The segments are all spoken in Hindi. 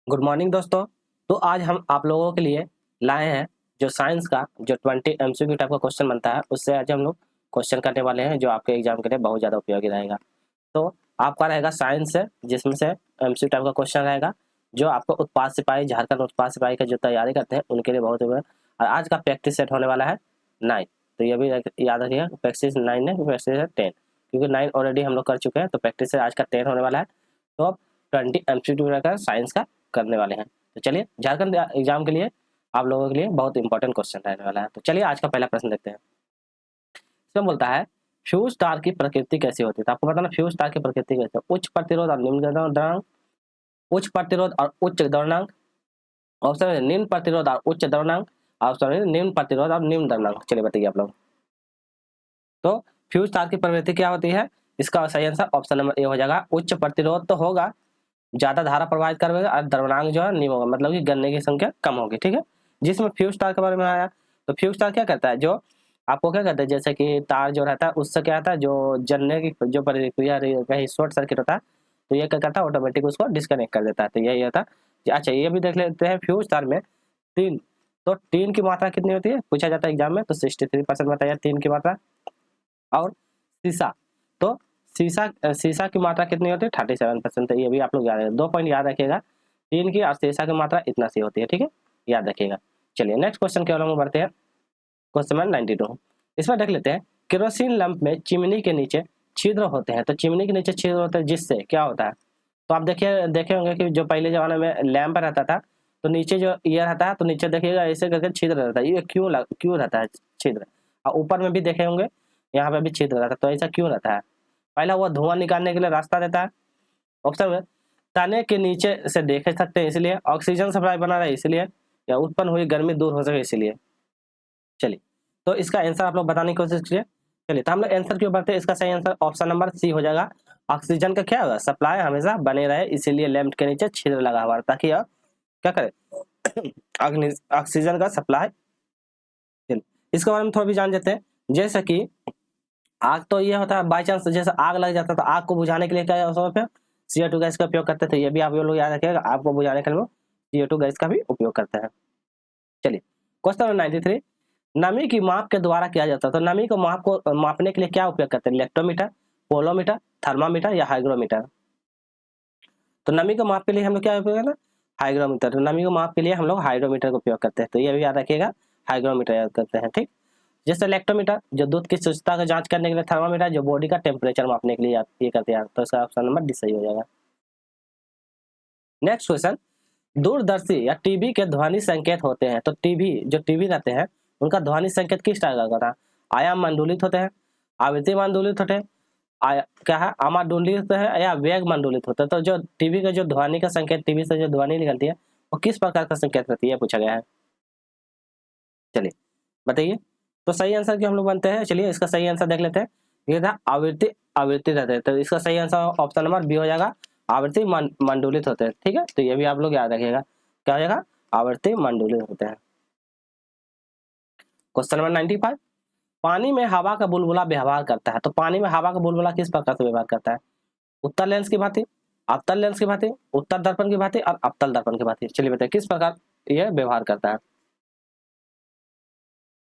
गुड मॉर्निंग दोस्तों। तो आज हम आप लोगों के लिए लाए हैं जो साइंस का जो 20 एमसीक्यू टाइप का क्वेश्चन बनता है, उससे आज हम लोग क्वेश्चन करने वाले हैं जो आपके एग्जाम के लिए बहुत ज़्यादा उपयोगी रहेगा। तो आपका रहेगा साइंस से, जिसमें से एमसीक्यू टाइप का क्वेश्चन रहेगा जो आपको उत्पाद सिपाही, झारखंड उत्पाद सिपाही का जो तैयारी करते हैं उनके लिए बहुत और आज का प्रैक्टिस सेट होने वाला है 9। तो ये भी याद रखिएगा, प्रैक्टिस 9 है, प्रैक्टिस है 10, क्योंकि 9 ऑलरेडी हम लोग कर चुके हैं। तो प्रैक्टिस से आज का 10 होने वाला है। तो अब 20 एमसीक्यू रहेगा साइंस का करने वाले हैं। तो चलिए, झारखंड एग्जाम के लिए आप लोगों के लिए बहुत इंपॉर्टेंट क्वेश्चन रहने वाला है। तो चलिए आज का पहला प्रश्न देखते हैं। इसमें बोलता है फ्यूज तार की प्रकृति कैसी होती है। तो आपको बताना फ्यूज तार की प्रकृति कैसी है। उच्च प्रतिरोध और निम्न द्रव्यमान, उच्च प्रतिरोध और उच्च द्रव्यमानक, ऑप्शन है निम्न प्रतिरोध और उच्च द्रव्यमानक, ऑप्शन है निम्न प्रतिरोध और निम्न द्रव्यमानक। चलिए बताइए आप लोग। तो फ्यूज तार की प्रवृत्ति क्या होती है? इसका सही आंसर ऑप्शन नंबर ए हो जाएगा। उच्च प्रतिरोध तो होगा, ज्यादा धारा प्रवाहित करेगा, और द्रव्यमानक जो है निम्न होगा, मतलब कि गन्ने की संख्या कम होगी। ठीक है, जिसमें फ्यूज तार के बारे में आया। तो फ्यूज तार क्या करता है? जो आपको क्या कहते हैं, जैसे कि तार जो रहता है उससे क्या होता है, जो जलने की जो प्रक्रिया कहीं शॉर्ट सर्किट होता है तो ये क्या करता है, ऑटोमेटिक उसको डिस्कनेक्ट कर देता है। तो यही होता है। अच्छा, ये भी देख लेते हैं फ्यूज तार में तीन। तो टीन की मात्रा कितनी होती है पूछा जाता है एग्जाम में, तो 63% बताइए टीन की मात्रा। और शीशा, तो शीशा शीशा की मात्रा कितनी होती है? 37%। तो ये भी आप लोग याद रखें, 2 पॉइंट याद रखिएगा। टीन की और शीशा की मात्रा इतना सी होती है। ठीक है, याद रखिएगा। चलिए नेक्स्ट क्वेश्चन के हम बढ़ते हैं। क्वेश्चन नंबर 92, इसमें देख लेते हैं। केरोसिन लैंप में चिमनी के नीचे छिद्र होते हैं। तो चिमनी के नीचे छिद्र होते हैं, जिससे क्या होता है? तो आप देखिए, देखे होंगे कि जो पहले जमाने में लैंप रहता था तो नीचे जो ये रहता है, तो नीचे देखिएगा ऐसे करके छिद्र रहता है। ये क्यों रहता है छिद्र? और ऊपर में भी देखे होंगे, यहाँ पे भी छिद्र रहता है। तो ऐसा क्यों रहता है? पहला, वो धुआं निकालने के लिए रास्ता देता है। ऑप्शन में तने के नीचे से देख सकते हैं इसलिए, ऑक्सीजन सप्लाई बना रहे इसलिए, या उत्पन्न हुई गर्मी दूर हो सके इसलिए। चलिए, तो इसका आंसर आप लोग बताने की कोशिश कीजिए। चलिए, तो हम लोग आंसर क्यों बढ़ते हैं? इसका सही आंसर ऑप्शन नंबर सी हो जाएगा। ऑक्सीजन का क्या होगा, सप्लाई हमेशा बने रहे, इसीलिए लैंप के नीचे छिद्र लगा हुआ है, ताकि आप क्या करें ऑक्सीजन का सप्लाई। चलिए, इसके बारे में थोड़ा भी जान लेते हैं। जैसे कि आग, तो ये होता है बाई चांस जैसे आग लग जाता है तो आग को बुझाने के लिए क्या है, CO2 गैस का उपयोग करते थे। ये भी आप लोग याद रखिएगा, आग को बुझाने के लिए CO2 गैस का भी उपयोग करते हैं। चलिए, क्वेश्चन नंबर 93, नमी की माप के द्वारा किया जाता है। तो नमी को मापने के लिए क्या उपयोग करते हैं? इलेक्ट्रोमीटर, पोलोमीटर, थर्मामीटर या हाइग्रोमीटर। तो नमी को माप के लिए हम लोग क्या उपयोग करते हैं? हाइग्रोमीटर। तो नमी को माप के लिए हम लोग हाइग्रोमीटर का उपयोग करते हैं। तो ये भी याद रखिएगा, हाइग्रोमीटर याद करते हैं। ठीक, जैसे इलेक्ट्रोमीटर जो दूध की शुद्धता का जांच करने के लिए, थर्मामीटर जो बॉडी का टेम्परेचर मापने के लिए ये करते हैं। तो इसका ऑप्शन नंबर डी सही हो जाएगा। नेक्स्ट क्वेश्चन, दूरदर्शी या टीवी के ध्वनि संकेत होते हैं। तो टीवी रहते हैं, उनका ध्वनि संकेत किस टाइप का होता है? आयाम मंडूलित होते हैं, आवृत्ति मंडूलित होते हैं, क्या है, अमाडुलित है, या वेग मंडूलित होता है। तो जो टीवी का जो ध्वनि का संकेत, टीवी से जो ध्वनि निकलती है वो किस प्रकार का संकेत रहती है, पूछा गया है। चलिए बताइए। तो सही आंसर क्यों हम लोग बनते हैं? चलिए इसका सही आंसर देख लेते हैं। ये था आवृत्ति, आवृत्ति रहते हैं। तो इसका सही आंसर ऑप्शन नंबर बी हो जाएगा, आवृत्ति मंडूलित होते हैं। ठीक है, तो ये भी आप लोग याद रखिएगा, क्या हो जाएगा, आवृत्ति मंडूलित होते हैं। क्वेश्चन नंबर 95, पानी में हवा का बुलबुला व्यवहार करता है। तो पानी में हवा का बुलबुला किस प्रकार से व्यवहार करता है? उत्तर लेंस की भांति, अवतल लेंस की भांति, उत्तर दर्पण की भांति और अवतल दर्पण की भांति। चलिए बताइए किस प्रकार यह व्यवहार करता है?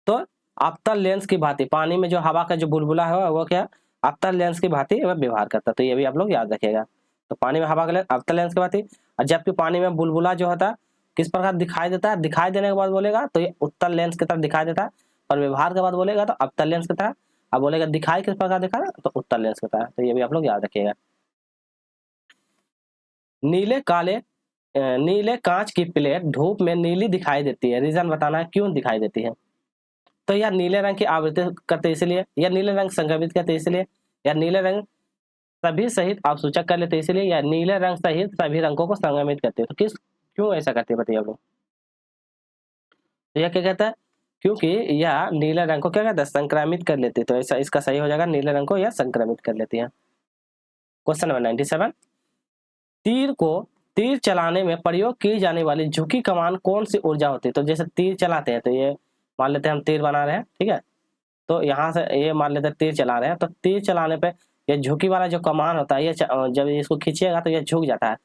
तो अवतल लेंस की भांति, पानी में जो हवा का जो बुलबुला है वो क्या, अवतल लेंस की भांति वह व्यवहार करता है। तो ये भी आप लोग याद रखिएगा। तो पानी में हवा का लेंस अवतल लेंस की भांति, और जबकि पानी में बुलबुला जो होता है किस प्रकार दिखाई देता है? दिखाई देने के बाद बोलेगा तो ये उत्तल लेंस की तरफ दिखाई देता है, और व्यवहार के बाद बोलेगा तो अवतल लेंस की तरह। अब बोलेगा दिखाई किस प्रकार दिखा रहा है, तो उत्तल लेंस की तरह। तो ये भी आप लोग याद रखिएगा। नीले काले नीले कांच की प्लेट धूप में नीली दिखाई देती है, रीजन बताना है क्यों दिखाई देती है। तो या नीले रंग की आवृत्ति करते इसलिए, या नीले रंग संक्रमित करते इसलिए, या नीले रंग सभी सहित अवसूचक कर लेते इसलिए, या नीले रंग सहित सभी रंगों को संक्रमित करते। तो किस क्यों ऐसा करते हैं बताइए आप लोग। तो यह क्या कहता है, क्योंकि यह नीले रंग को क्या कहता है, संक्रमित कर लेती है। तो ऐसा इसका सही हो जाएगा, नीले रंग को यह संक्रमित कर लेती है। क्वेश्चन नंबर 97, तीर को तीर चलाने में प्रयोग की जाने वाली झुकी कमान कौन सी ऊर्जा होती है? तो जैसे तीर चलाते हैं, तो ये मान लेते हैं हम तीर बना रहे हैं, ठीक है, तो यहाँ से ये मान लेते हैं तीर चला रहे हैं, तो तीर चलाने पे ये झुकी वाला जो कमान होता है ये जब इसको खींचिएगा तो ये झुक जाता है।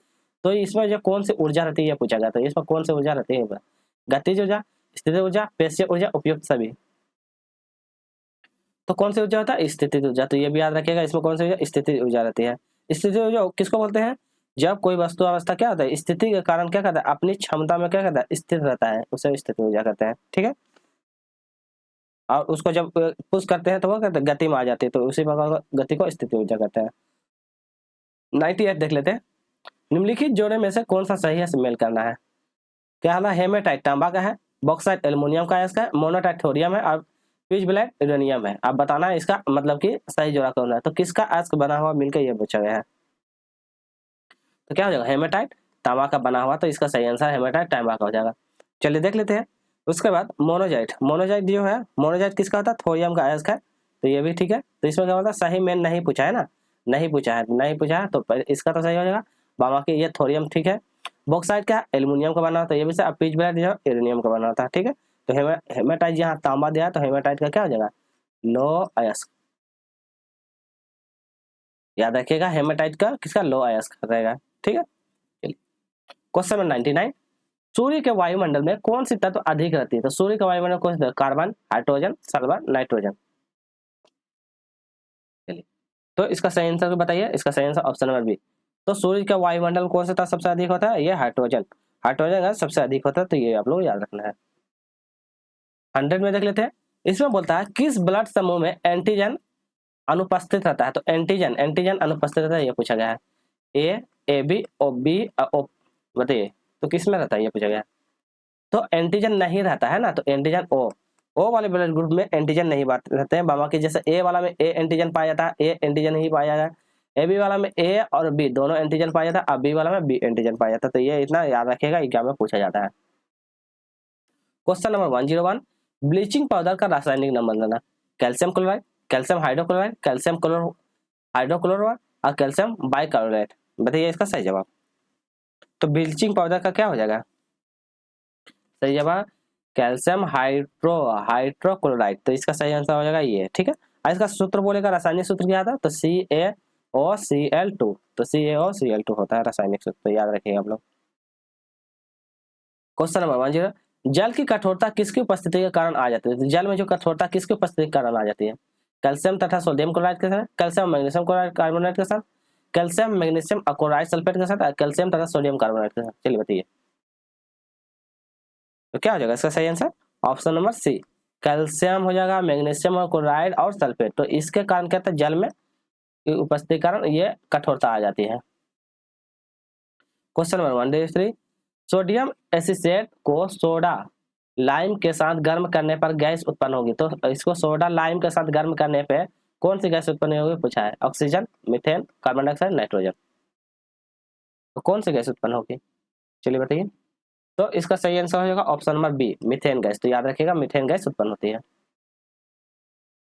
तो इसमें जो कौन सी ऊर्जा रहती है ये पूछा गया, तो इसमें कौन सी ऊर्जा रहती है? गतिज ऊर्जा, स्थितिज ऊर्जा, पेशीय ऊर्जा, उपयुक्त सभी। तो कौन सी ऊर्जा होता है? स्थितिज ऊर्जा। तो ये भी याद रखिएगा, इसमें कौन सी ऊर्जा? स्थितिज ऊर्जा रहती है। स्थितिज ऊर्जा किसको बोलते हैं? जब कोई वस्तु अवस्था क्या होता है, स्थिति के कारण क्या करता है, अपनी क्षमता में क्या करता है, स्थिर रहता है, उसे स्थिति ऊर्जा कहते हैं। ठीक है, और उसको जब पुश करते हैं तो वो कहते हैं गति में आ जाती है, तो उसी प्रकार गति को स्थिति ऊर्जा कहते हैं। 98 देख लेते हैं। निम्नलिखित जोड़े में से कौन सा सही है, मेल करना है। क्या है? हेमेटाइट तांबा का है, बॉक्साइट एल्युमिनियम का है, मोनोटाइट थोरियम है, और पिच ब्लैक यूरेनियम है। अब बताना है इसका मतलब कि सही जोड़ा कौन है। तो किसका अयस्क बना हुआ मिलकर ये पूछा गया है। तो क्या हो जाएगा? हेमेटाइट तांबा का बना हुआ, तो इसका सही आंसर हेमेटाइट तांबा का हो जाएगा। चलिए देख लेते हैं। उसके बाद मोनोजाइट। मोनोजाइट जो है, मोनोजाइट किसका होता है? थोरियम का अयस्क है, तो ये भी ठीक है। तो इसमें क्या होता है? सही में नहीं पूछा है ना, नहीं पूछा है तो इसका तो सही हो जाएगा। बाकी ये थोरियम ठीक है। बॉक्साइट क्या? एल्युमिनियम का बना होता है, ये भी सही। पिच ब्लैक जो यूरेनियम का बना होता है। ठीक है, तो हेमेटाइट यहाँ तांबा दिया है, तो हेमेटाइट का क्या हो जाएगा? लो अयस्क। याद रखिएगा, हेमेटाइट का किसका? लो अयस्क रहेगा। ठीक है, क्वेश्चन नंबर 99। सूर्य के वायुमंडल में कौन सी तत्व अधिक रहती है? तो सूर्य के वायुमंडल कौन सी? Carbon, hydrogen, sulphur, nitrogen. चलिए, तो इसका सही आंसर बताइए। इसका सही आंसर ऑप्शन नंबर बी। तो सूर्य का वायुमंडल कौन सा सबसे अधिक होता है? ये हाइड्रोजन। हाइड्रोजन गैस सबसे अधिक होता है, तो ये आप लोग याद रखना है। 100 में देख लेते हैं। इसमें बोलता है किस ब्लड समूह में एंटीजन अनुपस्थित रहता है? तो एंटीजन अनुपस्थित रहता है, ये पूछा गया है। A B O B O, बताइए तो किस में रहता है, ये पूछा गया है। तो एंटीजन नहीं रहता है ना, तो एंटीजन ओ वाले ब्लड ग्रुप में एंटीजन नहीं रहते हैं। बाबा के जैसे ए वाला में ए एंटीजन पाया जाता है, ए एंटीजन ही पाया जाएगा। ए बी वाला में ए और बी दोनों एंटीजन पाया जाता है, अब बी वाला में बी एंटीजन पाया जाता है। तो ये इतना याद रखिएगा, एग्जाम में पूछा जाता है। Question number 101। ब्लीचिंग पाउडर का रासायनिक नाम बताना। Calcium chloride, calcium hydrochloride, calcium hydrochloride और कैल्शियम बाइकार्बोनेट। बताइए इसका सही जवाब। तो ब्लीचिंग पाउडर का क्या हो जाएगा? सही जवाब कैल्शियम हाइड्रोक्लोराइड। तो इसका सही आंसर हो जाएगा ये। ठीक है, और इसका सूत्र बोलेगा, रासायनिक सूत्र क्या था? तो CaOCl2। तो CaOCl2 होता है रासायनिक सूत्र, तो याद रखिएगा आप लोग। Question number 10। जल की कठोरता किसकी उपस्थिति के कारण आ जाती है? तो जल में जो कठोरता किसकी उपस्थिति के कारण आ जाती है? कैल्शियम तथा सोडियम क्लोराइड के साथ, कैल्शियम मैग्नीशियम क्लोराइड कार्बोनेट के साथ, कैल्शियम मैग्नीशियम अक्लोराइड सल्फेट के साथ, कैल्शियम तथा सोडियम कार्बोनेट के साथ। चलिए बताइए तो क्या हो जाएगा इसका सही answer? Option number C, calcium हो जाएगा, मैग्नीशियम और क्लोराइड और सल्फेट। तो इसके कारण क्या होता है? जल में उपस्थिति के कारण ये कठोरता आ जाती है। Question number 103। सोडियम एसिटेट को सोडा लाइम के साथ गर्म करने पर गैस उत्पन्न होगी। तो इसको सोडा लाइम के साथ गर्म करने पे कौन सी गैस उत्पन्न होगी पूछा है। Oxygen, methane, carbon dioxide, nitrogen. तो कौन सी गैस उत्पन्न होगी? चलिए बताइए। तो इसका सही आंसर हो जाएगा option number B, methane gas. तो याद रखिएगा, मीथेन गैस उत्पन्न होती है।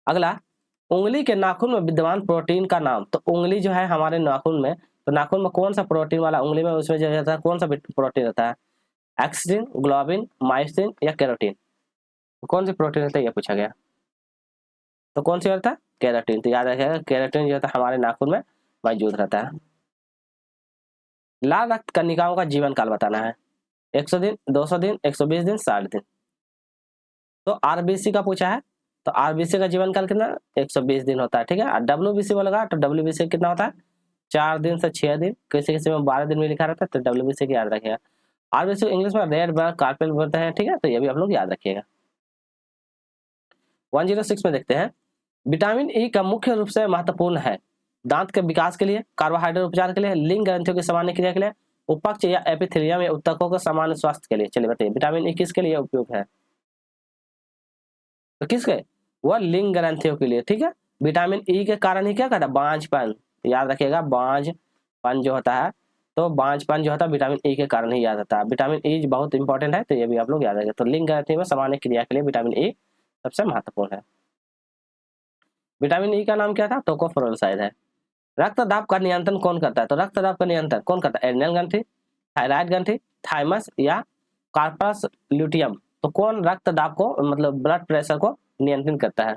अगला, उंगली के नाखून में विद्यमान प्रोटीन का नाम। तो उंगली जो है हमारे नाखून में, तो नाखून में कौन सा प्रोटीन वाला उंगली में उसमें जो रहता है, कौन सा प्रोटीन रहता है? एक्सिन, ग्लोबिन, मायोसिन या केराटिन। कौन सी प्रोटीन रहता है ये पूछा गया। तो कौन सी रहता है? केराटिन। तो याद रखिएगा, केराटिन जो होता है हमारे नाखून में मौजूद रहता है। लाल रक्त कणिकाओं का जीवन काल बताना है। 100 दिन, 200 दिन, 120 दिन, 60 दिन। तो आरबीसी का पूछा है, तो आरबीसी का जीवन काल कितना? 120 दिन होता है। ठीक है, और डब्ल्यूबीसी बोलेगा तो डब्ल्यूबीसी कितना होता है? 4 दिन से 6 दिन, किसी किसी में 12 दिन में लिखा रहता है, तो डब्ल्यूबीसी की याद रखिएगा। आरबीसी इंग्लिश में रेड ब्लड कार्पेल बोलते हैं। ठीक है, तो ये भी आप लोग याद रखिएगा। 106 में देखते हैं। विटामिन ई का मुख्य रूप से महत्वपूर्ण है दांत के विकास के लिए, कार्बोहाइड्रेट उपचार के लिए, लिंग ग्रंथियों की सामान्य क्रिया के लिए, उपक्ष या एपिथेलियम या उत्तकों के सामान्य स्वास्थ्य के लिए। चलिए बताइए विटामिन ई किसके लिए उपयोग है? तो किसके? वह लिंग ग्रंथियों के लिए। ठीक है, विटामिन ई के कारण ही क्या करता है? बांझपन। याद रखिएगा, बांझपन जो होता है, तो बांझपन जो होता है विटामिन ई के कारण ही याद आता है। विटामिन ई बहुत इंपॉर्टेंट है, तो ये भी आप लोग याद रखें। तो लिंग ग्रंथि में सामान्य क्रिया के लिए विटामिन ई सबसे महत्वपूर्ण है। विटामिन ई का नाम क्या था? टोकोफेरोल शायद है। रक्त दाब का नियंत्रण कौन करता है? तो रक्त दाब का नियंत्रण कौन करता है? एड्रिनल ग्रंथि, थायराइड ग्रंथि, थाइमस या कार्पस ल्यूटियम। तो कौन रक्त दाब को मतलब ब्लड प्रेशर को नियंत्रित करता है?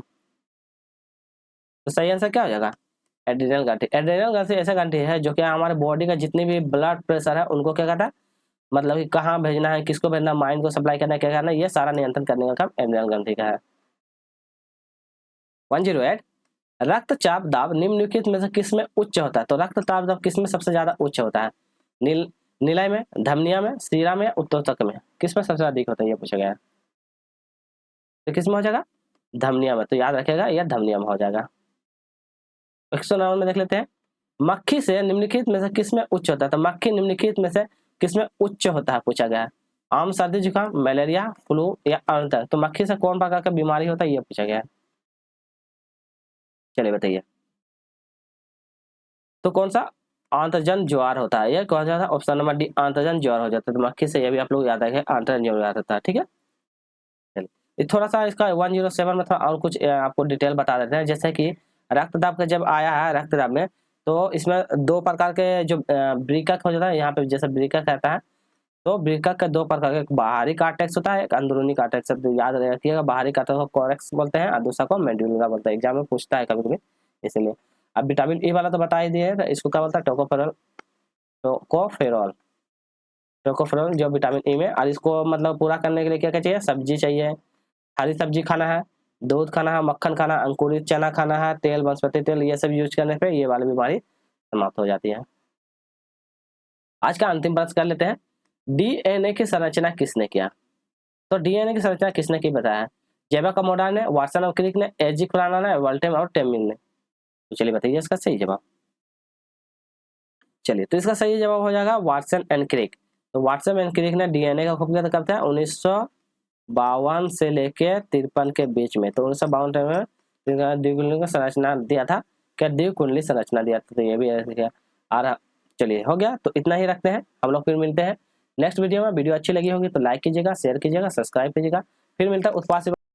तो सही आंसर क्या हो जाएगा? एड्रेनल ग्रंथि। एड्रेनल ग्रंथि ऐसा ग्रंथि है जो कि हमारे बॉडी का जितनी भी ब्लड प्रेशर है उनको क्या करता है, मतलब कि कहाँ भेजना है, किसको भेजना, माइंड को सप्लाई करना है, क्या करना है, ये सारा नियंत्रण करने का काम एड्रेनल ग्रंथि का है। 108 रक्तचाप दाब निम्नलिखित में से किस में उच्च होता है? तो रक्तचाप दाब किस में सबसे ज्यादा उच्च होता है? नीलय में, धमनिया में, सीरा में, उत्तोलक में, किस में सबसे अधिक होता है ये पूछा गया है। तो किस में हो जाएगा? धमनिया में। तो याद रखेगा यह धमनिया में हो जाएगा। 109 में देख लेते हैं, मक्खी से निम्नलिखित में से किस में उच्च होता है? तो मक्खी निम्नलिखित में से किस में उच्च होता है पूछा गया है। आम, सर्दी, जुकाम, मलेरिया, फ्लू या अंतर। तो मक्खी से कौन प्रकार का बीमारी होता है ये पूछा गया है। चलिए बताइए, तो कौन सा? आंत्रजन ज्वार होता है। ये कौन सा था? ऑप्शन नंबर डी, आंत्रजन ज्वार हो जाता है। तो मक्खी से ये भी आप लोग याद रखें, आंत्रजन ज्वार होता है। ठीक है, चलिए थोड़ा सा इसका 107 में थोड़ा और कुछ आपको डिटेल बता देते हैं। जैसे कि रक्तदाब का जब आया है, रक्तदाब में तो इसमें दो प्रकार के जो ब्रीकक हो जाता है, यहाँ पे जैसे ब्रीकक रहता है, तो ब्रीकक के दो प्रकार के, एक बाहरी कार्टेक्स होता है, एक अंदरूनी कार्टेक्स। तो याद रखिएगा, बाहरी कार्टेक्स को कोरेक्स बोलते हैं और दूसरा को मेडुला बोलते हैं। एग्जाम में पूछता है कभी कभी, इसलिए। अब विटामिन ई वाला तो बता ही दिए, तो इसको क्या बोलता है? टोकोफेरॉल। टोकोफेरॉल, टोकोफेरॉल जो विटामिन ई में, और इसको मतलब पूरा करने के लिए क्या क्या चाहिए? सब्जी चाहिए, हरी सब्जी खाना है, दूध खाना है, मक्खन खाना, अंकुरित चना खाना है, तेल, वनस्पति तेल, ये सब यूज करने पे ये वाली बीमारी समाप्त हो जाती है। आज का अंतिम प्रश्न कर लेते हैं, डीएनए की संरचना किसने किया? तो डीएनए की संरचना किसने की बताया? जेबा कमोडा ने, वाटसन और क्रिक ने, एजी खुराना ने, वोल्टेम और टेमिन ने। तो चलिए बताइए इसका सही जवाब। चलिए, तो इसका सही जवाब हो जाएगा वाटसन एंड क्रिक। तो वाटसन एंड क्रिक ने डीएनए का खोज करते हैं 1952 से लेके 53 के बीच में। तो 1952 में द्विकुंडली का संरचना दिया था, क्या द्विकुंडली संरचना दिया था। तो ये भी और चलिए हो गया, तो इतना ही रखते हैं, हम लोग फिर मिलते हैं नेक्स्ट वीडियो में। वीडियो अच्छी लगी होगी तो लाइक कीजिएगा, शेयर कीजिएगा, सब्सक्राइब कीजिएगा। फिर मिलता है उत्पाद से